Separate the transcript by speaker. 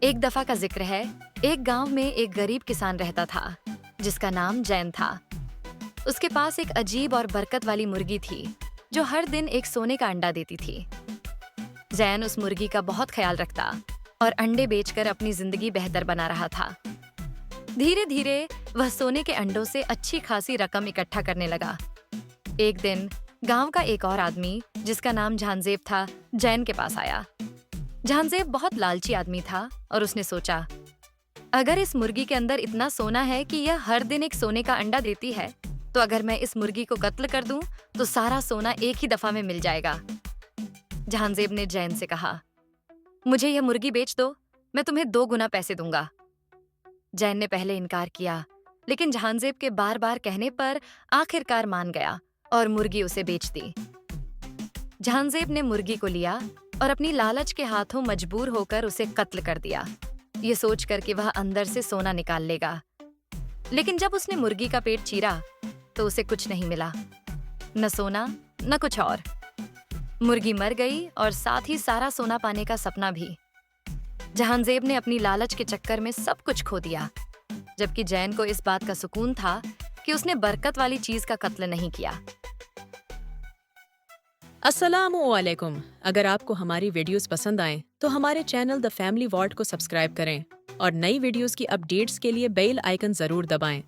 Speaker 1: एक दफा का जिक्र है। एक गांव में एक गरीब किसान रहता था जिसका नाम जैन था। उसके पास एक अजीब और बरकत वाली मुर्गी थी जो हर दिन एक सोने का अंडा देती थी। जैन उस मुर्गी का बहुत ख्याल रखता और अंडे बेचकर अपनी जिंदगी बेहतर बना रहा था। धीरे धीरे वह सोने के अंडों से अच्छी खासी रकम इकट्ठा करने लगा। एक दिन गांव का एक और आदमी जिसका नाम झांजेब था जैन के पास आया। झांजेब बहुत लालची आदमी था और उसने सोचा, अगर इस मुर्गी के अंदर इतना सोना है कि यह हर दिन एक सोने का अंडा देती है, तो अगर मैं इस मुर्गी को कत्ल कर दूं तो सारा सोना एक ही दफा में मिल जाएगा। झांजेब ने जैन से कहा, मुझे यह मुर्गी बेच दो, मैं तुम्हें 2 गुना पैसे दूंगा। जैन ने पहले इनकार किया, लेकिन झांजेब के बार बार कहने पर आखिरकार मान गया और मुर्गी उसे बेच दी। झांजेब ने मुर्गी को लिया और अपनी लालच के हाथों मजबूर होकर उसे कत्ल कर दिया, ये सोचकर कि वह अंदर से सोना निकाल लेगा। लेकिन जब उसने मुर्गी का पेट चीरा तो उसे कुछ नहीं मिला, न सोना न कुछ और। मुर्गी मर गई और साथ ही सारा सोना पाने का सपना भी। जहांजेब ने अपनी लालच के चक्कर में सब कुछ खो दिया, जबकि जैन को इस बात का सुकून था कि उसने बरकत वाली चीज का कत्ल नहीं किया।
Speaker 2: अस्सलामुअलैकुम। अगर आपको हमारी वीडियोस पसंद आएं तो हमारे चैनल द फैमिली वॉर्ड को सब्सक्राइब करें और नई वीडियोस की अपडेट्स के लिए बेल आइकन जरूर दबाएं।